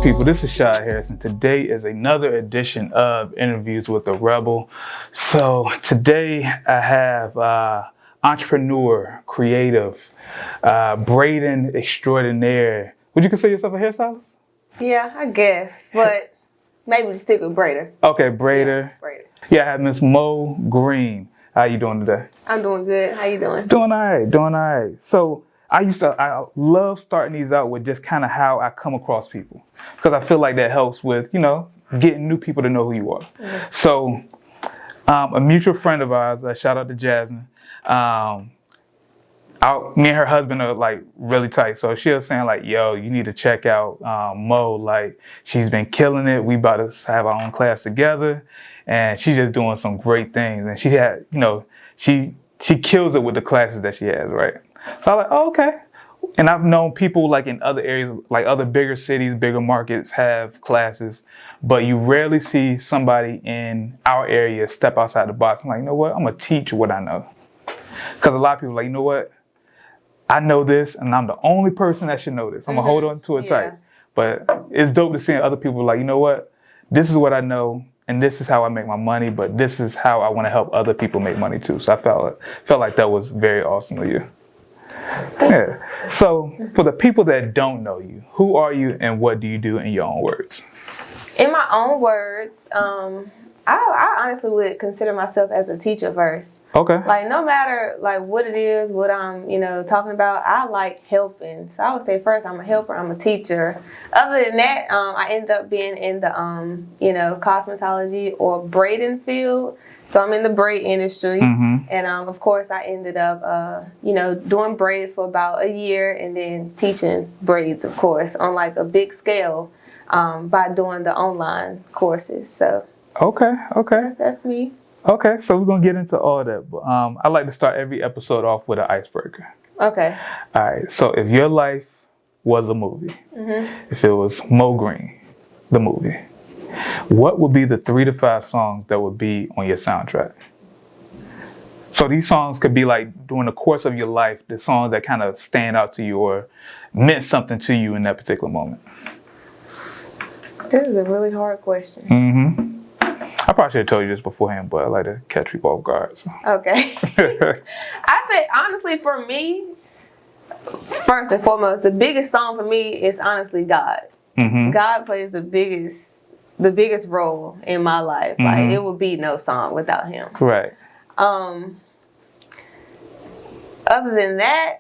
people, this is Shad Harris, and today is another edition of Interviews with a Rebel. So today I have entrepreneur, creative, braiding extraordinaire. Would you consider yourself a hairstylist? Yeah, I guess, but maybe just stick with braider. Okay, braider. Yeah, braider. Yeah, I have Miss Moe Green. How you doing today? I'm doing good. How you doing? Doing all right. So I love starting these out with just kind of how I come across people, because I feel like that helps with, getting new people to know who you are. Mm-hmm. So a mutual friend of ours, shout out to Jasmine, me and her husband are like really tight. So she was saying like, yo, you need to check out Moe. Like, she's been killing it. We about to have our own class together, and she's just doing some great things. And she had, she kills it with the classes that she has, right? So I'm like, oh, okay. And I've known people like in other areas, like other bigger cities, bigger markets have classes, but you rarely see somebody in our area step outside the box. I'm like, you know what? I'm gonna teach what I know. Because a lot of people are like, you know what? I know this, and I'm the only person that should know this. I'm gonna hold on to it tight. But it's dope to see other people like, you know what? This is what I know, and this is how I make my money, but this is how I want to help other people make money too. So I felt like that was very awesome of you. Yeah. So for the people that don't know you, who are you and what do you do in your own words? In my own words, I honestly would consider myself as a teacher first. Okay. Like, no matter like what it is, what I'm, talking about, I like helping. So I would say first, I'm a helper, I'm a teacher. Other than that, I ended up being in the, cosmetology or braiding field. So I'm in the braid industry. Mm-hmm. And of course, I ended up, doing braids for about a year and then teaching braids, of course, on like a big scale by doing the online courses. So. Okay. That's me. Okay, so we're going to get into all that. But I like to start every episode off with an icebreaker. Okay. All right, so if your life was a movie, mm-hmm. if it was Moe Green, the movie, what would be the 3 to 5 songs that would be on your soundtrack? So these songs could be like during the course of your life, the songs that kind of stand out to you or meant something to you in that particular moment. This is a really hard question. Mm-hmm. I probably should have told you this beforehand, but I like to catch people off guard. So. Okay. I say, honestly, for me, first and foremost, the biggest song for me is honestly God. Mm-hmm. God plays the biggest role in my life. Mm-hmm. Like, it would be no song without him. Right. Other than that,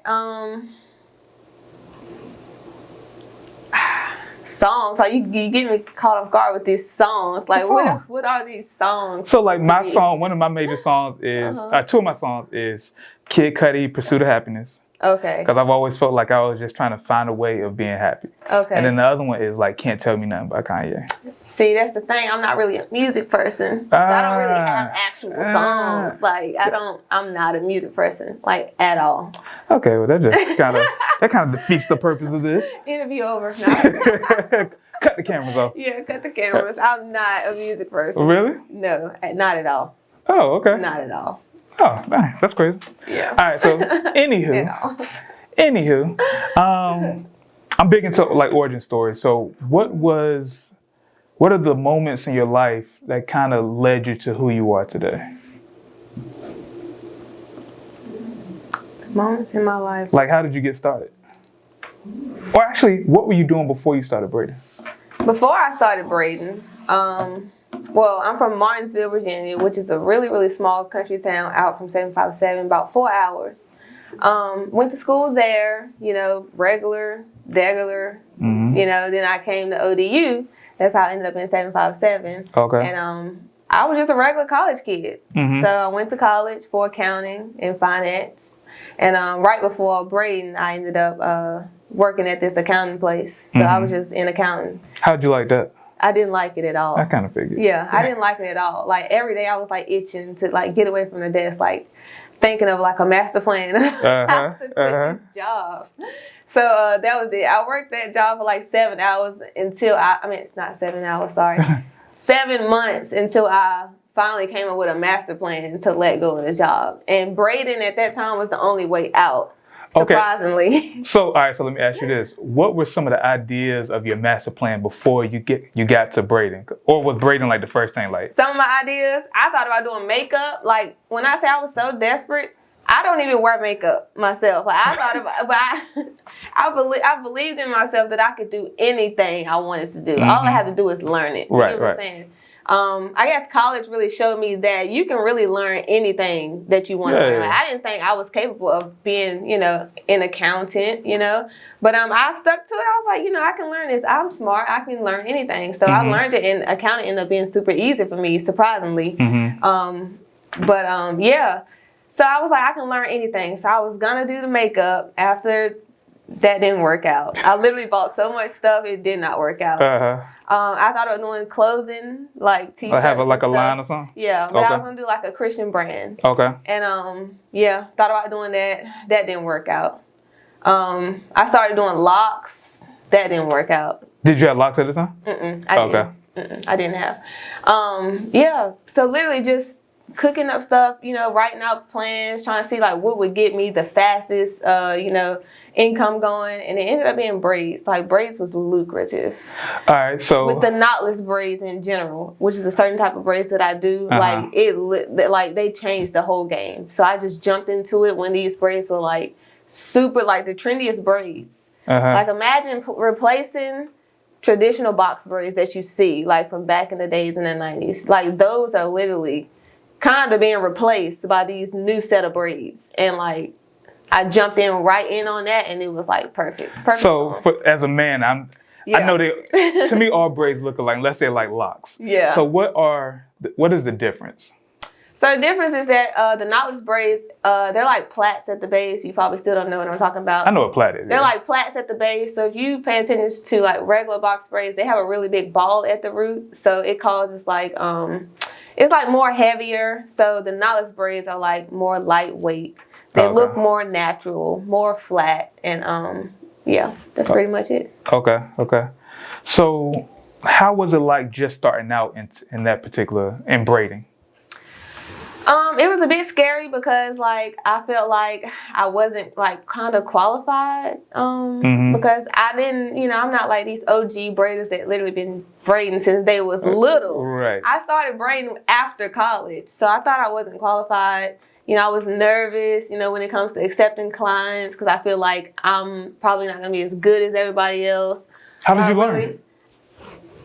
songs, like you get me caught off guard with these songs. Like, what are these songs? So like my song, one of my major songs is, 2 of my songs is Kid Cudi, Pursuit of Happiness. Okay. Because I've always felt like I was just trying to find a way of being happy. Okay. And then the other one is like Can't Tell Me Nothing by Kanye. See, that's the thing. I'm not really a music person. So I don't really have actual songs. Like, I'm not a music person, like, at all. Okay, well that kind of defeats the purpose of this. Interview over. Cut the cameras off. Yeah, cut the cameras. I'm not a music person. Really? No, not at all. Oh, okay. Not at all. Oh, man, that's crazy. Yeah. All right, so anywho, I'm big into like origin stories. So what are the moments in your life that kind of led you to who you are today? Moments in my life. Like, how did you get started? Or actually, what were you doing before you started braiding? Before I started braiding, well, I'm from Martinsville, Virginia, which is a really, really small country town out from 757, about 4 hours. Went to school there, regular, mm-hmm. Then I came to ODU. That's how I ended up in 757. Okay. And I was just a regular college kid. Mm-hmm. So I went to college for accounting and finance. And right before braiding, I ended up working at this accounting place. So mm-hmm. I was just in accounting. How'd you like that? I didn't like it at all. I kind of figured. Yeah, I didn't like it at all. Like, every day I was like itching to like get away from the desk, like thinking of like a master plan how to quit this job. So that was it. I worked that job for like 7 hours until it's not 7 hours, sorry. 7 months until I finally came up with a master plan to let go of the job. And braiding at that time was the only way out. surprisingly. So, all right, so let me ask you this. What were some of the ideas of your master plan before you got to braiding? Or was braiding like the first thing? Like, some of my ideas, I thought about doing makeup. Like, when I say I was so desperate, I don't even wear makeup myself. Like, I thought about, but I believed in myself that I could do anything I wanted to do. All I had to do is learn it. You know what I'm saying? I guess college really showed me that you can really learn anything that you want to learn. Like, I didn't think I was capable of being, an accountant, But I stuck to it. I was like, I can learn this. I'm smart. I can learn anything. So I learned it, and accounting ended up being super easy for me, surprisingly. Yeah. So I was like, I can learn anything. So I was going to do the makeup. After that didn't work out. I literally bought so much stuff, it did not work out. I thought of doing clothing, like t-shirts. Have a line or something? Yeah, but I was going to do like a Christian brand. Okay. And thought about doing that. That didn't work out. I started doing locks. That didn't work out. Did you have locks at the time? I didn't have. So literally just cooking up stuff, writing out plans, trying to see like what would get me the fastest, income going, and it ended up being braids. Like, braids was lucrative. All right, so with the knotless braids in general, which is a certain type of braids that I do, like they changed the whole game. So I just jumped into it when these braids were like super, like the trendiest braids. Like, imagine replacing traditional box braids that you see like from back in the days in the 90s. Like, those are literally kind of being replaced by these new set of braids, and like I jumped right in on that, and it was like perfect. So as a man, I know that to me all braids look alike unless they're like locks. Yeah. So what is the difference? So the difference is that the knotless braids, they're like plaits at the base. You probably still don't know what I'm talking about. I know what plait is. They're like plaits at the base. So if you pay attention to like regular box braids, they have a really big ball at the root. So it causes like it's like more heavier. So the knotless braids are like more lightweight. They look more natural, more flat, and that's pretty much it. Okay. So how was it like just starting out in that particular braiding? It was a bit scary because like I felt like I wasn't like kind of qualified because I didn't, I'm not like these OG braiders that literally been braiding since they was little. Right. I started braiding after college, so I thought I wasn't qualified. I was nervous, when it comes to accepting clients, because I feel like I'm probably not gonna be as good as everybody else. How did you learn?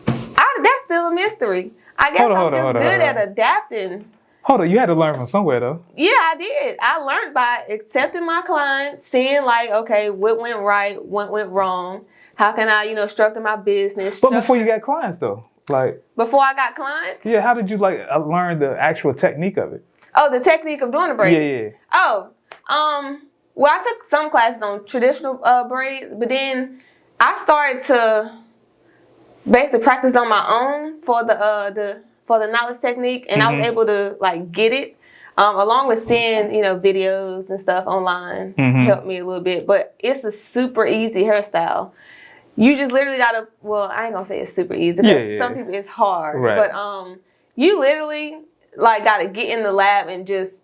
That's still a mystery. I guess I'm just good at adapting. Hold on, you had to learn from somewhere though. Yeah, I did. I learned by accepting my clients, seeing like, okay, what went right, what went wrong. How can I, structure my business? But before you got clients though, like before I got clients? Yeah, how did you learn the actual technique of it? Oh, the technique of doing the braids? Yeah. Oh, well, I took some classes on traditional braids, but then I started to basically practice on my own for the knotless technique, and I was able to like get it, along with seeing videos and stuff online helped me a little bit. But it's a super easy hairstyle. You just literally gotta, well, I ain't gonna say it's super easy because some people it's hard, but you literally like gotta get in the lab and just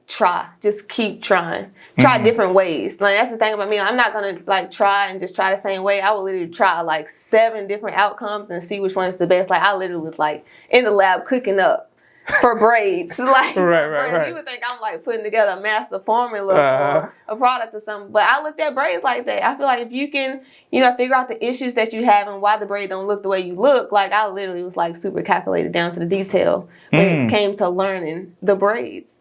keep trying, different ways. Like, that's the thing about me. I'm not gonna like try and just try the same way. I will literally try like 7 different outcomes and see which one is the best. Like, I literally was like in the lab cooking up for braids. Like, right. You would think I'm like putting together a master formula for a product or something. But I looked at braids like that. I feel like if you can, figure out the issues that you have and why the braid don't look the way you look, like I literally was like super calculated down to the detail when it came to learning the braids.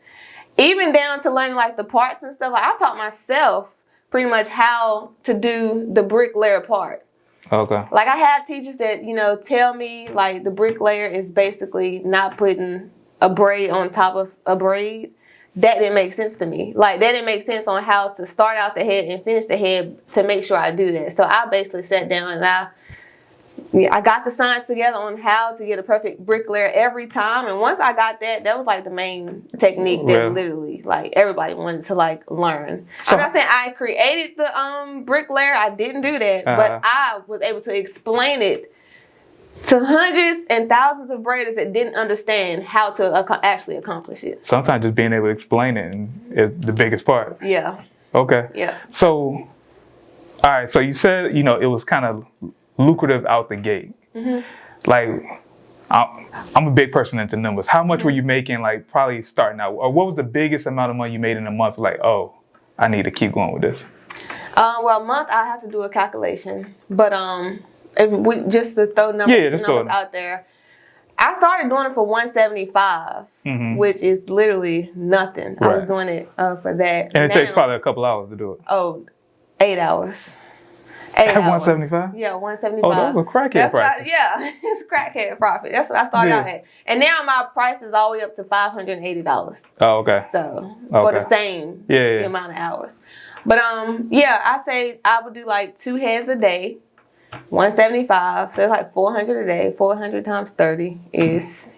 Even down to learning like the parts and stuff. Like, I taught myself pretty much how to do the bricklayer part. Okay. Like, I had teachers that, tell me like the bricklayer is basically not putting a braid on top of a braid. That didn't make sense to me. Like, that didn't make sense on how to start out the head and finish the head to make sure I do that. So I basically sat down and I got the science together on how to get a perfect bricklayer every time. And once I got that was like the main technique that literally like everybody wanted to like learn. So, I'm not saying I created the bricklayer. I didn't do that, but I was able to explain it to hundreds and thousands of braiders that didn't understand how to actually accomplish it. Sometimes just being able to explain it is the biggest part. Yeah. Okay. Yeah. So All right, so you said, it was kind of lucrative out the gate. Like, I'm a big person into numbers. How much were you making, like, probably starting out? Or what was the biggest amount of money you made in a month? Like, oh, I need to keep going with this. Well, a month I have to do a calculation, but if we just to throw numbers out there, I started doing it for $175, which is literally nothing. Right. I was doing it for that. And it takes probably a couple hours to do it. Oh, 8 hours. 8 hours. $175? Yeah, $175. Oh, that was a crackhead profit. Yeah, it's crackhead profit. That's what I started out at. And now my price is all the way up to $580. Oh, okay. So for the same amount of hours. But I say I would do like 2 heads a day, 175. So it's like 400 a day. 400 times 30 is.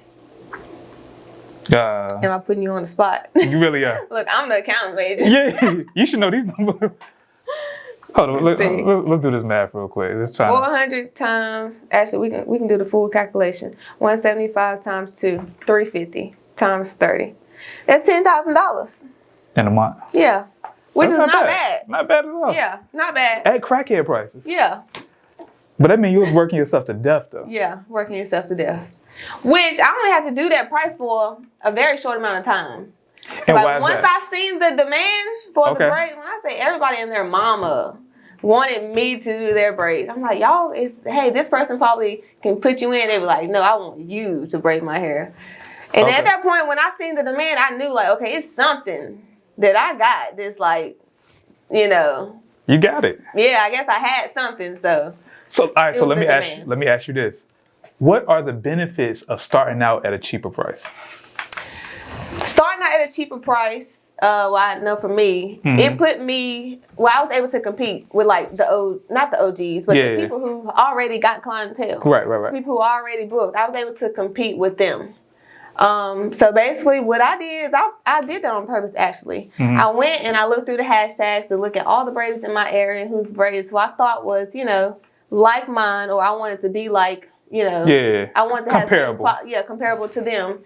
Am I putting you on the spot? You really are. Look, I'm the accounting major. Yeah, you should know these numbers. Hold on, let's do this math real quick. Let's try. 400 times. Actually, we can do the full calculation. 175 times 2, 350 times 30. That's $10,000 in a month. Yeah, which is not bad. Not bad at all. Yeah, not bad. At crackhead prices. Yeah. But that means you was working yourself to death, though. Yeah, working yourself to death. Which I only have to do that price for a very short amount of time. And like once I seen the demand for the braids, when I say everybody and their mama wanted me to do their braids, I'm like, y'all, hey, this person probably can put you in. They were like, no, I want you to braid my hair. And at that point, when I seen the demand, I knew like, okay, it's something that I got that's like, You got it. Yeah, I guess I had something, so. So all right, so let me ask you this. What are the benefits of starting out at a cheaper price? Starting out at a cheaper price, I know for me, it put me, I was able to compete with like not the OGs, but the people who already got clientele. Right. People who already booked. I was able to compete with them. So basically what I did is I did that on purpose actually. I went and I looked through the hashtags to look at all the braids in my area and whose braids who I thought was, like mine, or I wanted to be like, I wanted to comparable. have comparable to them.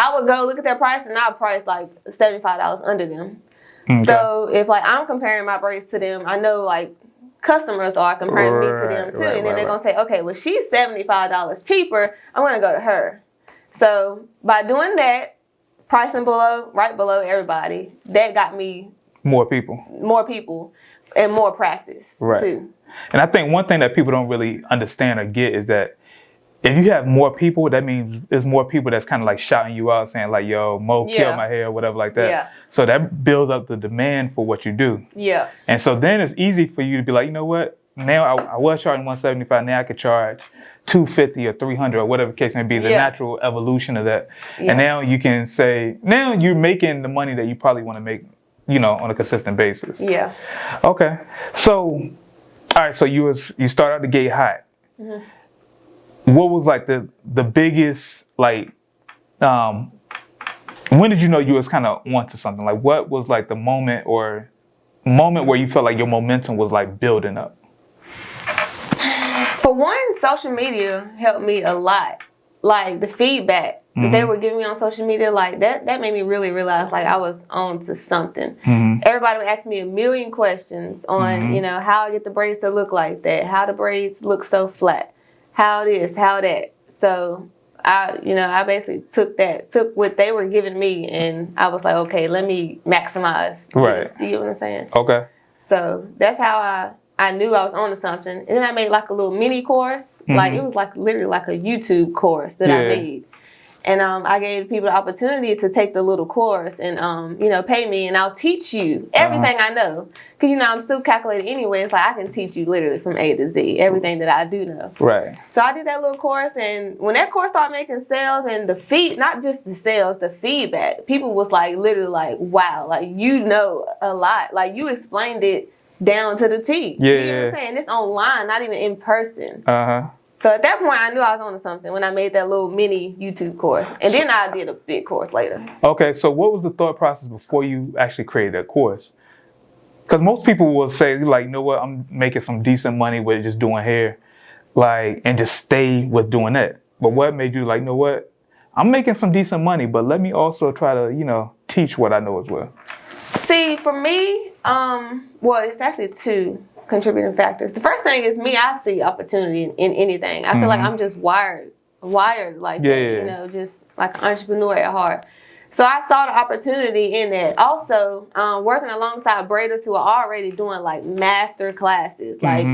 I would go look at their price and I would price like $75 under them. Okay. So if like I'm comparing my braids to them, I know like customers are comparing me to them too. And then they're going to say, okay, well, she's $75 cheaper. I'm going to go to her. So by doing that, pricing right below everybody, that got me more people and more practice too. And I think one thing that people don't really understand or get is that if you have more people, that means there's more people that's kind of like shouting you out, saying like, yo, Mo, kill my hair, or whatever like that. Yeah. So that builds up the demand for what you do. Yeah. And so then it's easy for you to be like, you know what? Now I was charging $175. Now I could charge $250 or $300 or whatever the case may be. The natural evolution of that. Yeah. And now you can say, now you're making the money that you probably want to make, on a consistent basis. Yeah. Okay. So, all right. So you start out the gate hot. What was like the biggest, like, when did you know you was kind of onto something? Like what was like the moment where you felt like your momentum was like building up? For one, social media helped me a lot. Like the feedback that they were giving me on social media, like that made me really realize like I was on to something. Everybody would ask me a million questions on, how I get the braids to look like that, how the braids look so flat. How this, how that. So I basically took what they were giving me and I was like, okay, let me maximize this. You know what I'm saying? Okay. So that's how I knew I was on to something. And then I made like a little mini course. Like it was like literally like a YouTube course that I made. And I gave people the opportunity to take the little course and, pay me and I'll teach you everything I know. Because, I'm still calculating anyway. It's like I can teach you literally from A to Z, everything that I do know. Right. So I did that little course. And when that course started making sales and not just the sales, the feedback, people was like literally like, wow, like you know a lot. Like you explained it down to the T. Yeah. You know what I'm saying? It's online, not even in person. So at that point, I knew I was onto something when I made that little mini YouTube course. And then I did a big course later. Okay, so what was the thought process before you actually created that course? Because most people will say, like, you know what, I'm making some decent money with just doing hair, like, and just stay with doing that. But what made you like, you know what, I'm making some decent money, but let me also try to, teach what I know as well? See, for me, well, it's actually two. contributing factors. The first thing is me. I see opportunity in anything. I feel like I'm just wired like that. You know, just like an entrepreneur at heart. So I saw the opportunity in that. Also, working alongside braiders who are already doing like master classes, like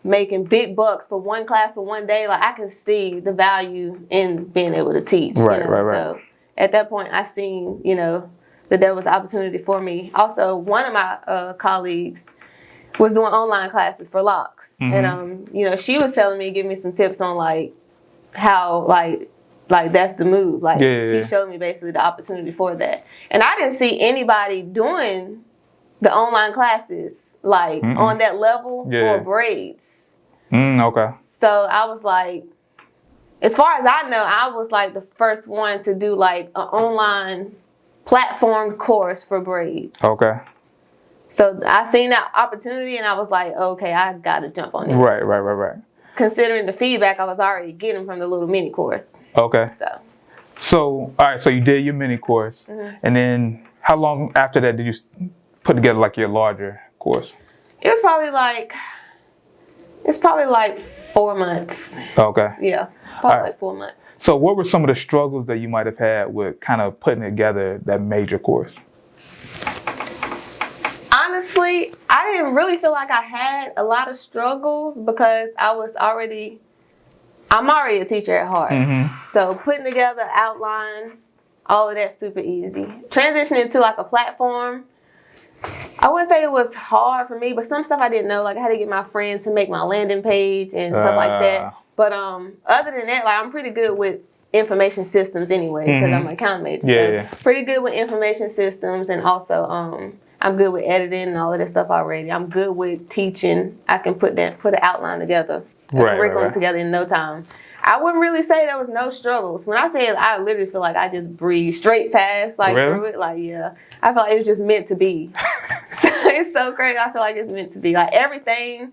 making big bucks for one class for one day. Like I can see the value in being able to teach. Right, you know? right. So at that point, I seen, you know, that there was opportunity for me. Also, one of my colleagues was doing online classes for locks, and you know, she was telling me, giving me some tips on like how like that's the move. Like she showed me basically the opportunity for that. And I didn't see anybody doing the online classes like on that level for braids. Okay. So I was like, as far as I know, I was like the first one to do like an online platform course for braids. Okay. So I seen that opportunity and I was like, okay, I gotta jump on this. Right. Considering the feedback I was already getting from the little mini course. Okay. So all right, so you did your mini course, and then how long after that did you put together like your larger course? It was probably like 4 months. Okay. Yeah, probably like 4 months. So what were some of the struggles that you might have had with kind of putting together that major course? Honestly, I didn't really feel like I had a lot of struggles because I'm already a teacher at heart. So putting together outline, all of that's super easy. Transitioning to like a platform, I wouldn't say it was hard for me, but some stuff I didn't know. Like I had to get my friends to make my landing page and stuff like that. But other than that, like I'm pretty good with information systems anyway because I'm an account major. So pretty good with information systems, and also I'm good with editing and all of that stuff already. I'm good with teaching. I can put an outline together, a curriculum together in no time. I wouldn't really say there was no struggles. When I say it, I literally feel like I just breezed straight past, like through it. Like I felt like it was just meant to be. So it's so crazy. I feel like it's meant to be. Like everything,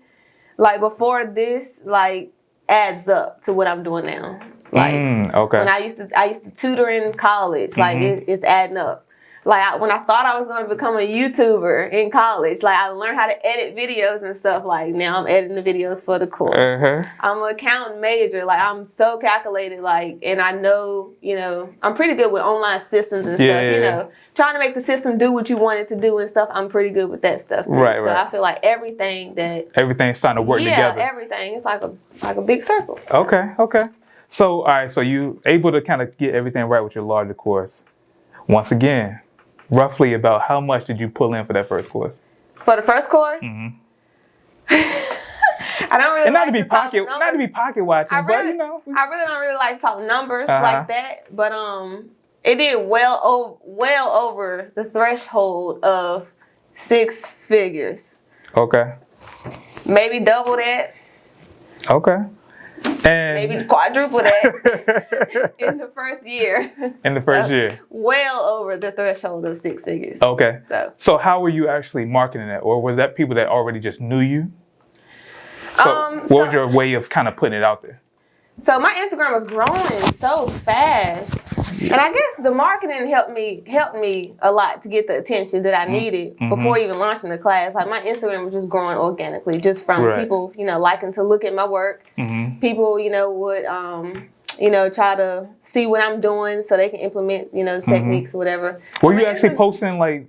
like before this, like adds up to what I'm doing now. Like when I used to tutor in college, like it's adding up. Like when I thought I was going to become a YouTuber in college, like I learned how to edit videos and stuff. Like now I'm editing the videos for the course. I'm an accountant major. Like I'm so calculated. Like, and I know, you know, I'm pretty good with online systems and stuff. You know, trying to make the system do what you want it to do and stuff. I'm pretty good with that stuff too. So I feel like everything's starting to work together. Yeah, everything. It's like a big circle. So. Okay. So all right. So you able to kind of get everything right with your larger course. Once again, roughly about how much did you pull in for that first course? For the first course? I don't really not to be pocket watching, but you know. I really don't really like to talk numbers like that, but it did well over the threshold of 6 figures. Okay. Maybe double that. Okay. And maybe quadruple that in the first year. In the first year. Well over the threshold of 6 figures. Okay. So how were you actually marketing that? Or was that people that already just knew you? So what was your way of kind of putting it out there? So my Instagram was growing so fast. And I guess the marketing helped me a lot to get the attention that I needed before even launching the class. Like my Instagram was just growing organically, just from people, you know, liking to look at my work. People, you know, would, you know, try to see what I'm doing so they can implement, you know, the techniques or whatever. Were you actually posting like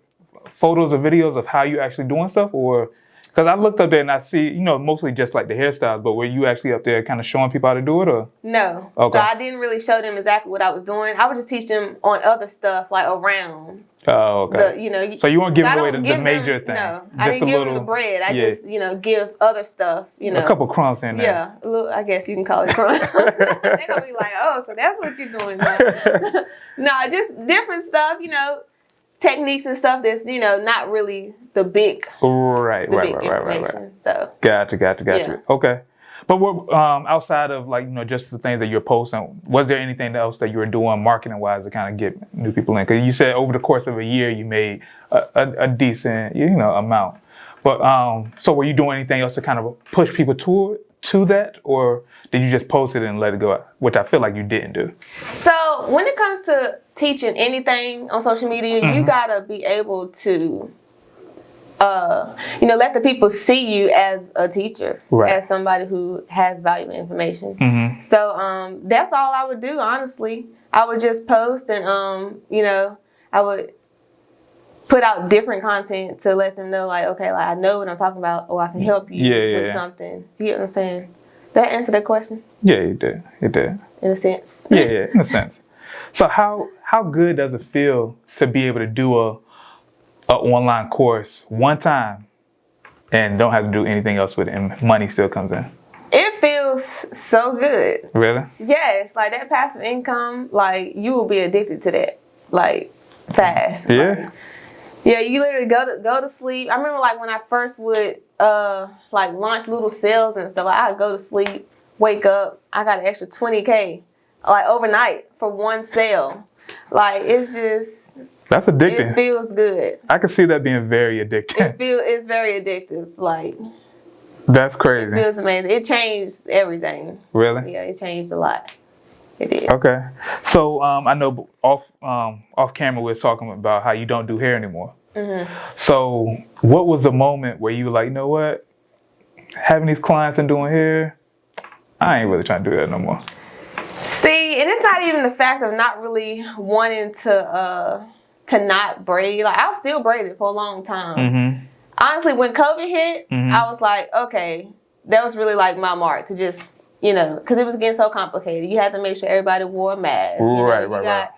photos or videos of how you actually doing stuff, or? Because I looked up there and I see, you know, mostly just like the hairstyles, but were you actually up there kind of showing people how to do it, or? No. Okay. So I didn't really show them exactly what I was doing. I would just teach them on other stuff like around. Oh, okay. The, you know, so you weren't giving away the major thing. No, I didn't give them the bread. I just, you know, give other stuff, you know. A couple crumbs in there. Yeah, a little, I guess you can call it crumbs. They're going to be like, oh, so that's what you're doing now. No, just different stuff, you know. Techniques and stuff that's, you know, not really the big right. So gotcha. Yeah. Okay. But what outside of like, you know, just the things that you're posting, was there anything else that you were doing marketing wise to kind of get new people in? Because you said over the course of a year you made a decent, you know, amount. But so were you doing anything else to kind of push people to that, or did you just post it and let it go, which I feel like you didn't do? So when it comes to teaching anything on social media, you gotta be able to let the people see you as a teacher, as somebody who has valuable information. Mm-hmm. So that's all I would do, honestly. I would just post and, I would put out different content to let them know, like, okay, like I know what I'm talking about, or I can help you with something. You get what I'm saying? Did I answer that question? Yeah, you did. You did. In a sense. Yeah, in a sense. So how good does it feel to be able to do a online course one time and don't have to do anything else with it and money still comes in? It feels so good. Really? Yes, like that passive income, like you will be addicted to that, like fast. Yeah. Yeah, you literally go to sleep. I remember like when I first would like launch little sales and stuff, like I'd go to sleep, wake up, I got an extra 20K like overnight for one sale. Like it's just that's addicting. It feels good. I can see that being very addictive. It's very addictive. Like that's crazy. It feels amazing. It changed everything. Really? Yeah, it changed a lot. It did. Okay. So I know off camera we was talking about how you don't do hair anymore. Mm-hmm. So what was the moment where you were like, you know what? Having these clients and doing hair, I ain't really trying to do that no more. See, and it's not even the fact of not really wanting to not braid. Like I was still braided for a long time. Mm-hmm. Honestly, when COVID hit, I was like, okay, that was really like my mark to just, because it was getting so complicated. You had to make sure everybody wore a mask. Right.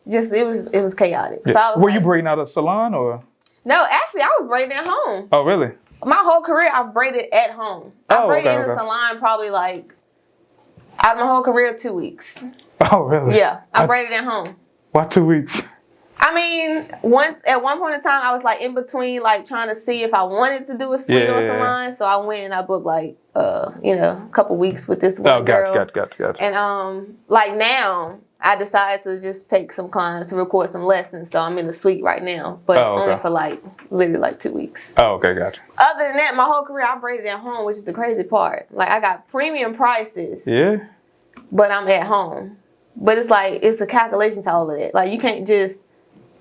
Just it was chaotic. Yeah. So I was Were you braiding out of a salon or? No, actually, I was braiding at home. Oh, really? My whole career, I've braided at home. I braided in the salon probably like out of my whole career 2 weeks. Oh, really? Yeah, I braided at home. Why 2 weeks? I mean, at one point in time, I was like in between, like trying to see if I wanted to do a suite or a salon. So I went and I booked like, a couple weeks with this one girl. Gotcha. And like now, I decided to just take some clients to record some lessons. So I'm in the suite right now, but only for like literally like 2 weeks. Oh, okay, gotcha. Other than that, my whole career I braided at home, which is the crazy part. Like I got premium prices. Yeah. But I'm at home. But it's like it's a calculation to all of that. Like you can't just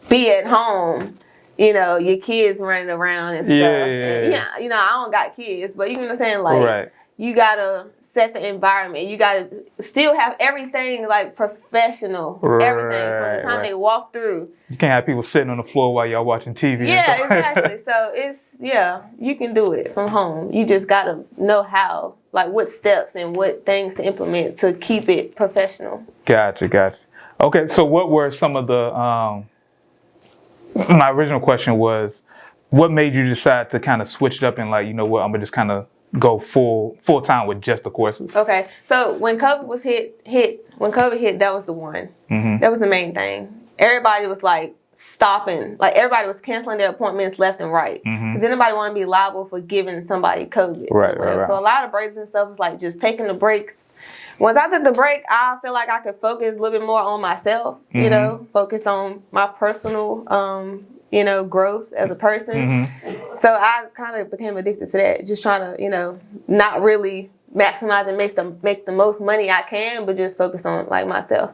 be at home, your kids running around and stuff. Yeah. And, I don't got kids, but you know what I'm saying? Like, you gotta set the environment. You gotta still have everything like professional. Everything from the time they walk through. You can't have people sitting on the floor while y'all watching TV. Yeah, exactly. So you can do it from home. You just gotta know how, like what steps and what things to implement to keep it professional. Gotcha. Okay, so what were some of the my original question was, what made you decide to kind of switch it up and like, you know what, I'm gonna just kind of go full time with just the courses? Okay, so when COVID hit, that was the one. Mm-hmm. That was the main thing. Everybody was like stopping, like everybody was canceling their appointments left and right because anybody want to be liable for giving somebody COVID. Right. So a lot of breaks and stuff was like just taking the breaks. Once I took the break, I feel like I could focus a little bit more on myself, focus on my personal, growth as a person. Mm-hmm. So I kind of became addicted to that, just trying to, not really maximize and make the most money I can, but just focus on like myself,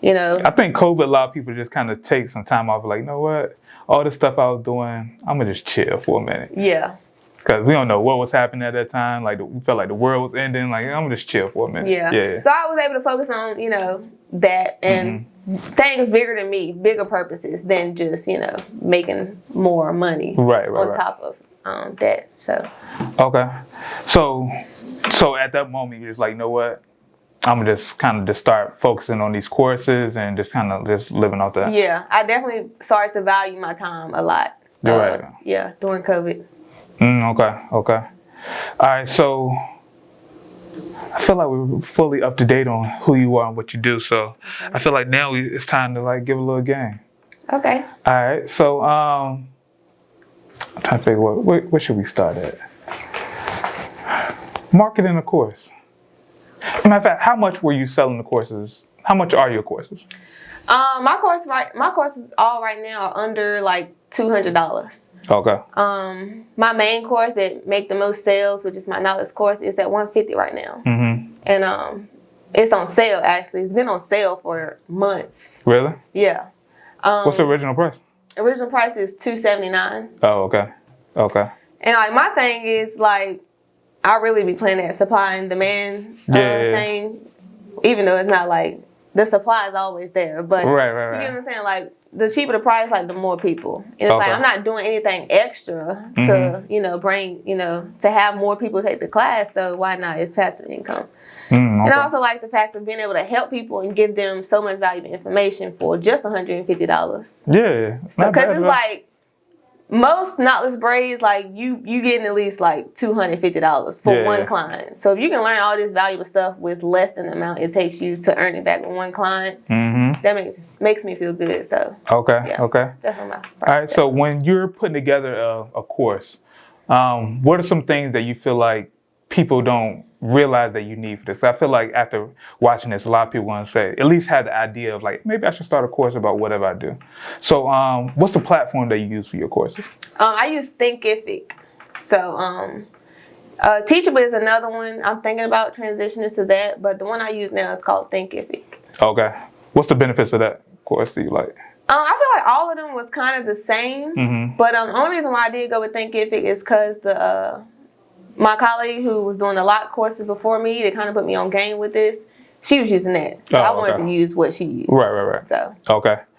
I think COVID allowed people to just kind of take some time off, like, you know what, all the stuff I was doing, I'm gonna just chill for a minute. Yeah. Because we don't know what was happening at that time. Like, we felt like the world was ending. Like, I'm gonna just chill for a minute. Yeah. So I was able to focus on, that and things bigger than me, bigger purposes than just, making more money. Right. On top of that. So. Okay. So at that moment, you're just like, you know what? I'm gonna just kind of just start focusing on these courses and just kind of just living off that. Yeah, I definitely started to value my time a lot. Right. Yeah, during COVID. Okay. All right, so I feel like we're fully up to date on who you are and what you do. So I feel like now it's time to like give a little game. Okay. All right, so I'm trying to figure where should we start at? Marketing a course. Matter of fact, how much were you selling the courses? How much are your courses? My courses all right now are under like $200. Okay. My main course that make the most sales, which is my Knotless course, is at $150 right now. Mm-hmm. And it's on sale actually. It's been on sale for months. Really? Yeah. What's the original price? Original price is $279. Oh, okay. Okay. And like my thing is like, I really be playing that supply and demand thing, even though it's not like the supply is always there. But right. You get what I'm saying? Like the cheaper the price, like the more people. And it's like I'm not doing anything extra to bring to have more people take the class. So why not? It's passive income. And I also like the fact of being able to help people and give them so much valuable information for just $150. Yeah. So because it's like most knotless braids, like you getting at least like $250 for one client. So if you can learn all this valuable stuff with less than the amount it takes you to earn it back with one client, that makes me feel good. So okay. That's what my all right. So when you're putting together a course, what are some things that you feel like people don't realize that you need for this? I feel like after watching this, a lot of people want to say, at least have the idea of like, maybe I should start a course about whatever I do. So what's the platform that you use for your courses? I use Thinkific. So Teachable is another one. I'm thinking about transitioning to that, but the one I use now is called Thinkific. Okay. What's the benefits of that course that you like? I feel like all of them was kind of the same, but the only reason why I did go with Thinkific is because my colleague who was doing a lot of courses before me, they kind of put me on game with this. She was using that, so I wanted to use what she used. Right. So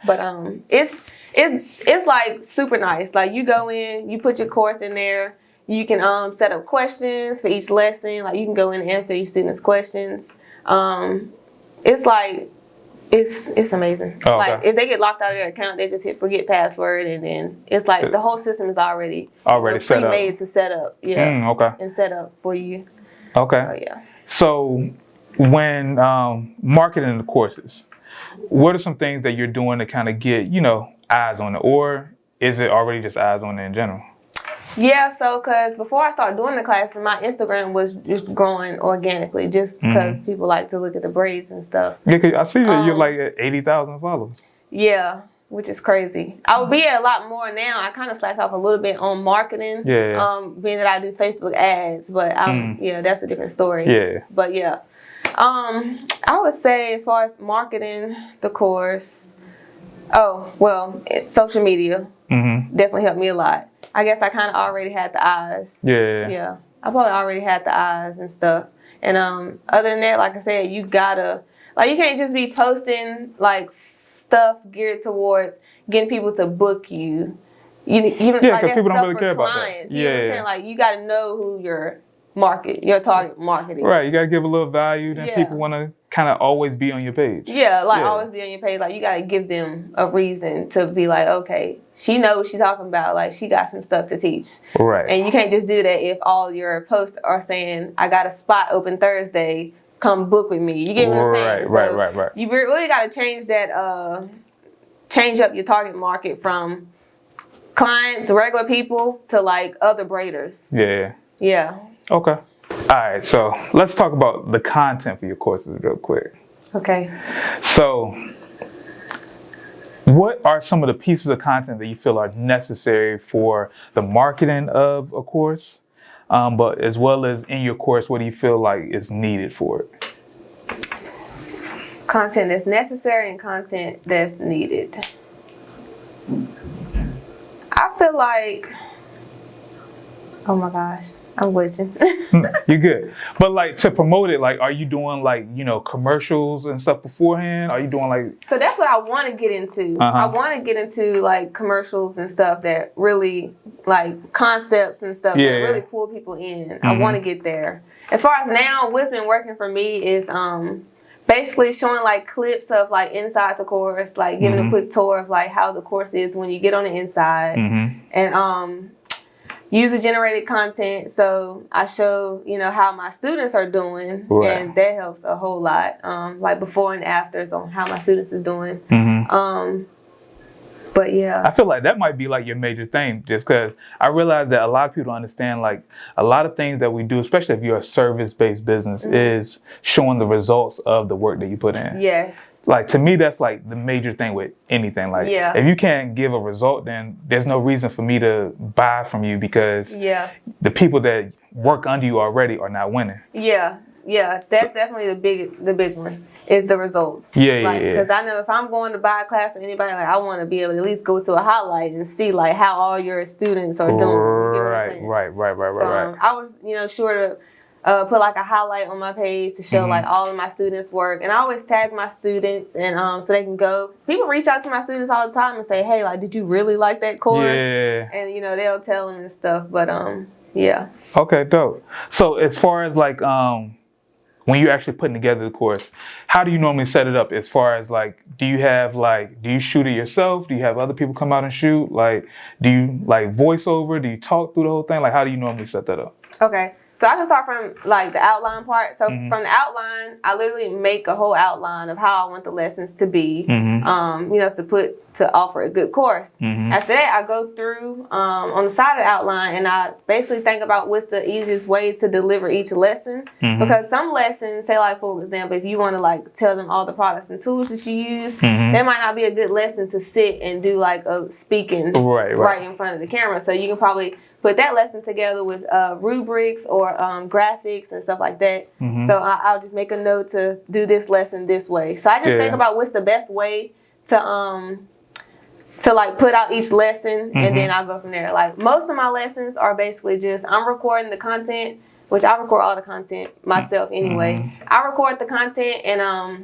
but it's like super nice. Like you go in, you put your course in there. You can set up questions for each lesson. Like you can go in and answer your students' questions. It's like it's amazing. Like if they get locked out of their account, they just hit forget password, and then it's like the whole system is already set up. Pre-made to set up. And set up for you. Okay. So when marketing the courses, what are some things that you're doing to kind of get eyes on it, or is it already just eyes on it in general? Yeah, so because before I started doing the classes, my Instagram was just growing organically, just because people like to look at the braids and stuff. Yeah, I see that you're like at 80,000 followers. Yeah, which is crazy. I would be at a lot more now. I kind of slacked off a little bit on marketing. Being that I do Facebook ads, but that's a different story. But I would say as far as marketing the course, social media definitely helped me a lot. I guess I kind of already had the eyes. I probably already had the eyes and stuff. And other than that, like I said, you gotta, like, you can't just be posting like stuff geared towards getting people to book you. Like, because people don't really care about that. You know what I'm saying? Like, you gotta know who your target market is. Right, you gotta give a little value, then people wanna kind of always be on your page. Always be on your page. Like, you gotta give them a reason to be like, okay, she knows what she's talking about. Like, she got some stuff to teach. Right. And you can't just do that if all your posts are saying, I got a spot open Thursday, come book with me. You get what I'm saying? Right. You really gotta change that, change up your target market from clients, regular people, to like other braiders. Yeah. Okay. All right, so let's talk about the content for your courses real quick. Okay. So what are some of the pieces of content that you feel are necessary for the marketing of a course, but as well as in your course, what do you feel like is needed for it? Content that's necessary and content that's needed. I feel like, oh my gosh, I'm glitching. You're good. But like, to promote it, like, are you doing like, commercials and stuff beforehand? Are you doing like... So that's what I want to get into. I want to get into like commercials and stuff that really, like, concepts and stuff that really pull people in. I want to get there. As far as now, what's been working for me is basically showing like clips of like inside the course, like giving a quick tour of like how the course is when you get on the inside. And user-generated content, so I show how my students are doing, and that helps a whole lot. Like before and afters on how my students is doing. But yeah, I feel like that might be like your major thing, just because I realize that a lot of people understand like a lot of things that we do, especially if you're a service-based business, is showing the results of the work that you put in. Yes. Like, to me, that's like the major thing with anything. Like, if you can't give a result, then there's no reason for me to buy from you, because the people that work under you already are not winning. That's definitely the big one. Is the results. Because I know if I'm going to buy a class or anybody, like, I want to be able to at least go to a highlight and see like how all your students are doing. You get what Right. I was, sure to put like a highlight on my page to show like all of my students' work, and I always tag my students, and so they can go. People reach out to my students all the time and say, "Hey, like, did you really like that course?" Yeah. And they'll tell them and stuff. But yeah. Okay, dope. So as far as like when you're actually putting together the course, how do you normally set it up? As far as like, do you shoot it yourself? Do you have other people come out and shoot? Like, do you like voiceover? Do you talk through the whole thing? Like, how do you normally set that up? Okay. So I can start from like the outline part. So from the outline, I literally make a whole outline of how I want the lessons to be, to offer a good course. After that, I go through on the side of the outline, and I basically think about what's the easiest way to deliver each lesson. Because some lessons, say like for example, if you want to like tell them all the products and tools that you use, that might not be a good lesson to sit and do like a speaking right in front of the camera. So you can probably put that lesson together with rubrics or graphics and stuff like that. So I'll just make a note to do this lesson this way. So I just think about what's the best way to like put out each lesson, and then I'll go from there. Like most of my lessons are basically just I'm recording the content, which I record all the content myself anyway. I record the content, and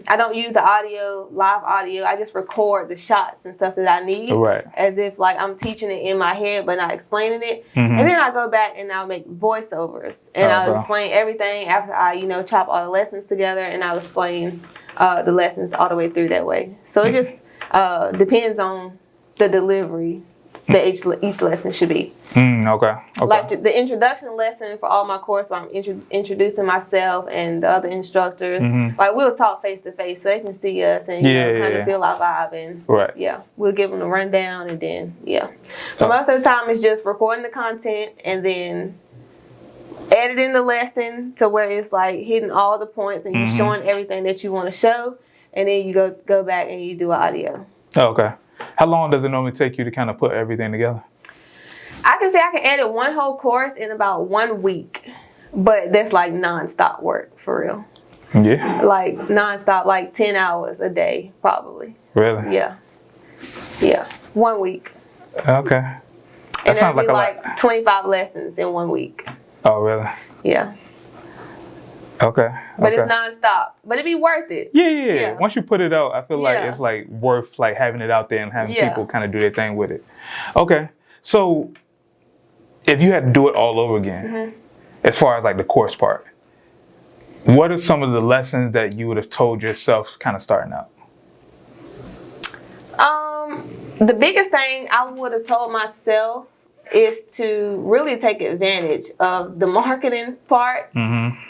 I don't use the live audio. I just record the shots and stuff that I need, as if like I'm teaching it in my head but not explaining it. And then I go back and I'll make voiceovers, and I'll explain everything after I chop all the lessons together, and I'll explain the lessons all the way through that way. So it just depends on the delivery that each lesson should be. Okay. Like the introduction lesson for all my course, where I'm introducing myself and the other instructors. Like we'll talk face to face so they can see us and kind of feel our vibe, and we'll give them the rundown, and then But most of the time it's just recording the content and then editing the lesson to where it's like hitting all the points and you're showing everything that you want to show, and then you go back and you do an audio. Okay. How long does it normally take you to kind of put everything together? I can say I can edit one whole course in about 1 week, but that's like nonstop work for real. Yeah. Like nonstop, like 10 hours a day, probably. Really? Yeah. 1 week. Okay. And that'll be like 25 lessons in 1 week. Oh, really? Yeah. Okay. But it's nonstop. But it'd be worth it. Yeah. Once you put it out, I feel like it's like worth like having it out there and having people kind of do their thing with it. Okay. So if you had to do it all over again, as far as like the course part, what are some of the lessons that you would have told yourself kind of starting out? The biggest thing I would have told myself is to really take advantage of the marketing part,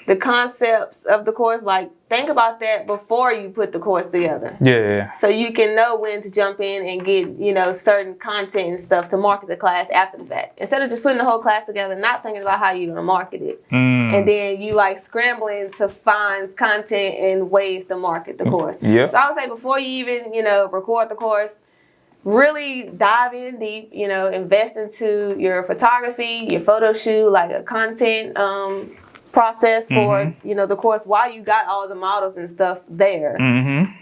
the concepts of the course. Like think about that before you put the course together. Yeah. So you can know when to jump in and get, certain content and stuff to market the class after the fact. Instead of just putting the whole class together, not thinking about how you're going to market it. And then you like scrambling to find content and ways to market the course. Yeah. So I would say before you even, record the course, really dive in deep, invest into your photography, your photo shoot, like a content process for, the course while you got all the models and stuff there.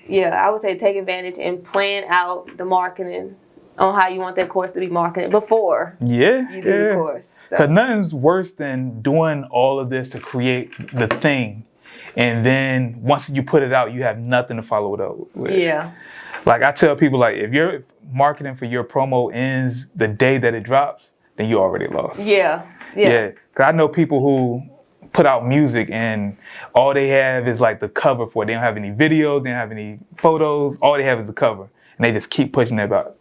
Yeah, I would say take advantage and plan out the marketing on how you want that course to be marketed before you do the course. Because nothing's worse than doing all of this to create the thing. And then once you put it out, you have nothing to follow it up with. Yeah. Like I tell people, like if your marketing for your promo ends the day that it drops, then you already lost. Yeah. Because I know people who put out music and all they have is like the cover for it. They don't have any videos, they don't have any photos. All they have is the cover, and they just keep pushing that out,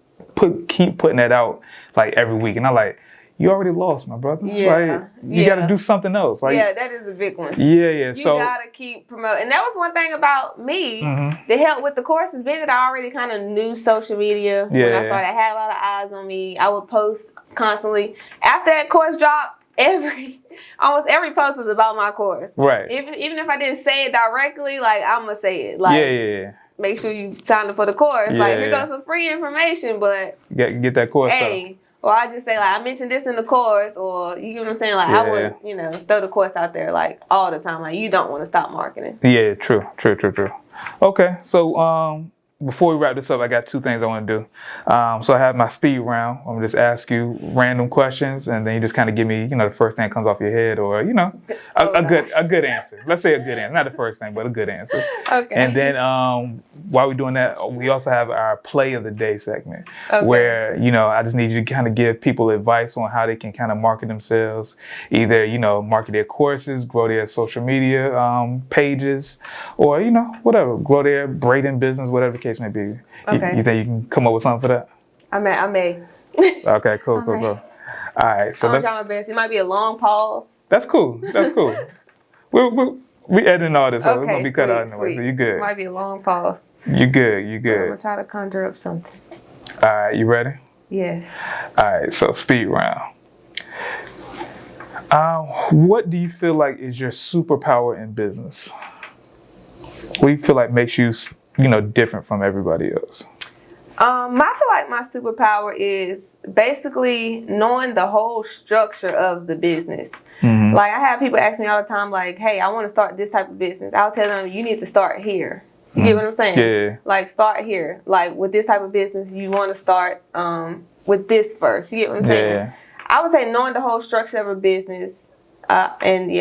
keep putting that out like every week. And I'm like, you already lost, my brother. Like, you got to do something else. Like, that is a big one. Yeah. You got to keep promoting. And that was one thing about me that helped with the course is being that I already kind of knew social media when I started. I had a lot of eyes on me. I would post constantly. After that course dropped, almost every post was about my course. Right. Even if I didn't say it directly, like, I'm going to say it. Like, make sure you sign up for the course. Like, here goes some free information, but get that course up. Or I just say, like, I mentioned this in the course, or you get what I'm saying? Like, I would, throw the course out there, like, all the time. Like, you don't want to stop marketing. Yeah, true. Okay, so before we wrap this up, I got two things I want to do. So I have my speed round. I'm gonna just ask you random questions, and then you just kind of give me, the first thing that comes off your head, or a good answer. Let's say a good answer, not the first thing, but a good answer. Okay. And then while we're doing that, we also have our play of the day segment, where I just need you to kind of give people advice on how they can kind of market themselves, either market their courses, grow their social media pages, or whatever, grow their braiding business, whatever the case may be. Okay. You think you can come up with something for that? I may. Okay, cool. All right, so I'll try my best. It might be a long pause. That's cool. We editing all this, so it's gonna be cut out anyway. So you good. It might be a long pause. You good. I'm gonna try to conjure up something. All right, you ready? Yes. All right, so speed round. What do you feel like is your superpower in business? What do you feel like makes you, different from everybody else? I feel like my superpower is basically knowing the whole structure of the business. Mm-hmm. Like, I have people ask me all the time, like, hey, I want to start this type of business. I'll tell them, you need to start here. You get what I'm saying? Yeah. Like, start here. Like, with this type of business, you want to start with this first. You get what I'm saying? Yeah. I would say knowing the whole structure of a business and,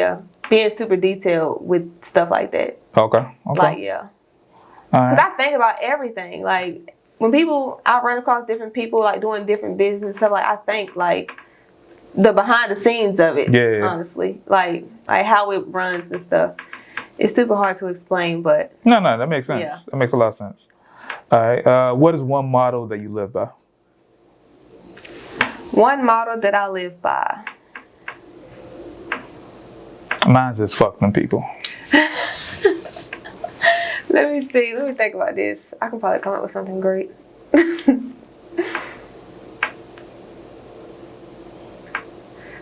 being super detailed with stuff like that. Okay. Like, yeah. Because I think about everything. Like, when I run across different people, like, doing different business stuff, like, I think, like, the behind the scenes of it, honestly. Like how it runs and stuff. It's super hard to explain, but... No, that makes sense. Yeah. That makes a lot of sense. All right. What is one motto that you live by? One motto that I live by. Mine's just fuck them people. Let me see. Let me think about this. I can probably come up with something great.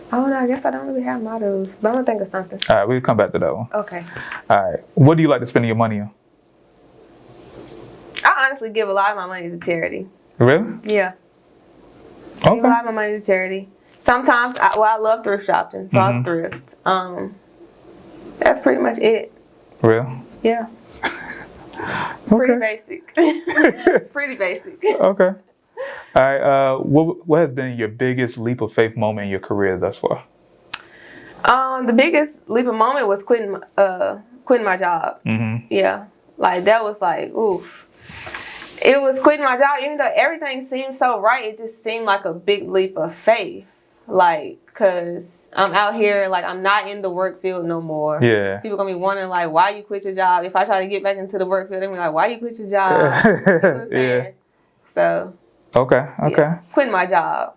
Oh no, I guess I don't really have mottos, but I'm gonna think of something. All right, we'll come back to that one. Okay. All right. What do you like to spend your money on? I honestly give a lot of my money to charity. Really? Yeah. I give a lot of my money to charity. Sometimes, I love thrift shopping, so I'll thrift. That's pretty much it. Real? Yeah. Pretty basic. Pretty basic. Okay. All right. What has been your biggest leap of faith moment in your career thus far? The biggest leap of moment was quitting my job. Mm-hmm. Yeah. Like, that was like, oof. It was quitting my job, even though everything seemed so right. It just seemed like a big leap of faith. Like, cause I'm out here, like, I'm not in the work field no more. Yeah. People gonna be wondering, like, why you quit your job? If I try to get back into the work field, they're gonna be like, why you quit your job? You know what I'm saying? Yeah. So. Okay. Yeah, quitting my job.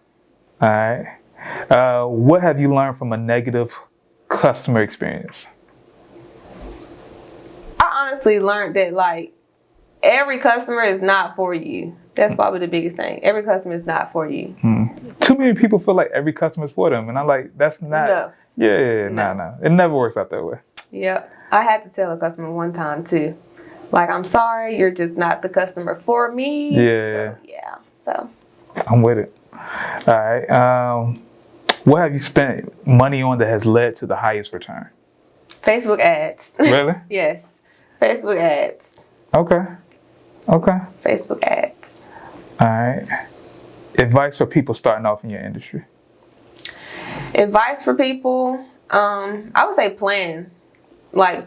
All right. What have you learned from a negative customer experience? I honestly learned that, like, every customer is not for you. That's probably the biggest thing. Every customer is not for you. Too many people feel like every customer is for them. And I'm like, that's not. No. Yeah, no. It never works out that way. Yeah. I had to tell a customer one time, too. Like, I'm sorry, you're just not the customer for me. Yeah. So. I'm with it. All right. What have you spent money on that has led to the highest return? Facebook ads. Really? Yes. Facebook ads. Okay. Facebook ads. All right. Advice for people starting off in your industry. Advice for people, I would say plan. Like,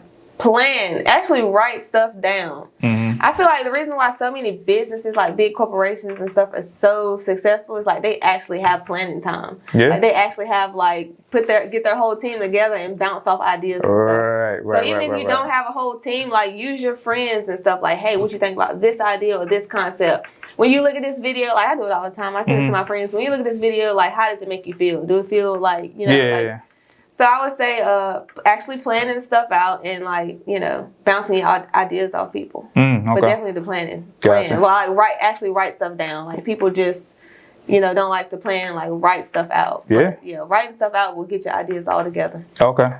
actually write stuff down. Mm-hmm. I feel like the reason why so many businesses, like big corporations and stuff, are so successful is like they actually have planning time. Yeah. Like, they actually have, like, get their whole team together and bounce off ideas and stuff. Right. So even if you don't have a whole team, like, use your friends and stuff. Like, hey, what you think about this idea or this concept? When you look at this video, like, I do it all the time. I send it to my friends. When you look at this video, like, how does it make you feel? Do it feel like, Yeah. So I would say actually planning stuff out and, like, bouncing your ideas off people. Okay. But definitely the planning. Gotcha. Well, actually write stuff down. Like, people just, don't like to plan, like, write stuff out. Yeah. But, writing stuff out will get your ideas all together. Okay.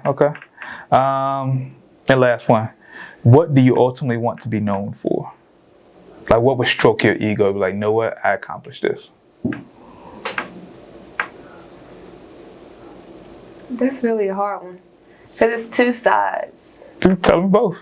And last one. What do you ultimately want to be known for? Like, what would stroke your ego? Like, you know what? I accomplished this. That's really a hard one. Because it's two sides. Tell me both.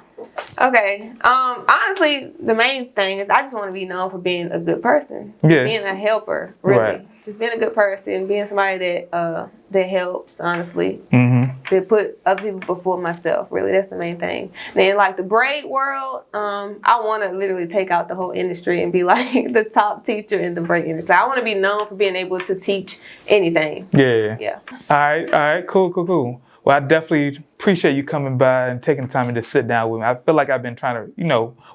Okay. Honestly, the main thing is I just want to be known for being a good person. Yeah. Being a helper, really. Right. Just being a good person, being somebody that helps, honestly. Mm-hmm. To put other people before myself, really. That's the main thing. Then like the braid world, I want to literally take out the whole industry and be like the top teacher in the braid industry. I want to be known for being able to teach anything. Yeah. Yeah. All right, cool. Well, I definitely appreciate you coming by and taking the time to just sit down with me. I feel like I've been trying to,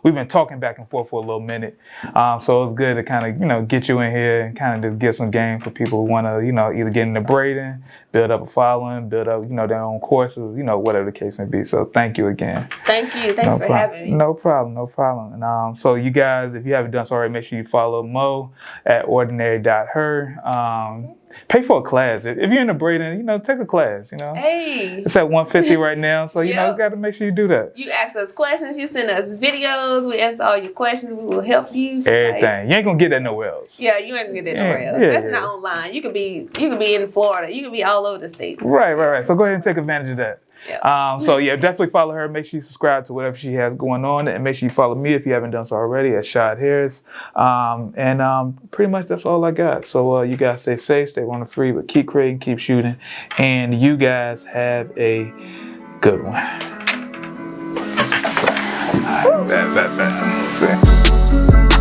we've been talking back and forth for a little minute. So it's good to kind of, get you in here and kind of just get some game for people who want to, either get into braiding, build up a following, build up, their own courses, whatever the case may be. So thank you again. Thank you. Thanks for having me. No problem. And so you guys, if you haven't done so already, make sure you follow Moe at ordinary.her. Pay for a class. If you're into braiding, take a class, Hey. It's at $150 right now, so, you got to make sure you do that. You ask us questions, you send us videos, we answer all your questions, we will help you. Everything. You ain't going to get that nowhere else. Yeah, you ain't going to get that nowhere else. That's not online. You could be in Florida. You could be all over the state. Right. So go ahead and take advantage of that. Yeah. So definitely follow her. Make sure you subscribe to whatever she has going on, and make sure you follow me if you haven't done so already at Shot Hairs. And pretty much that's all I got. So you guys stay safe, stay running free, but keep creating, keep shooting, and you guys have a good one. All right, bad.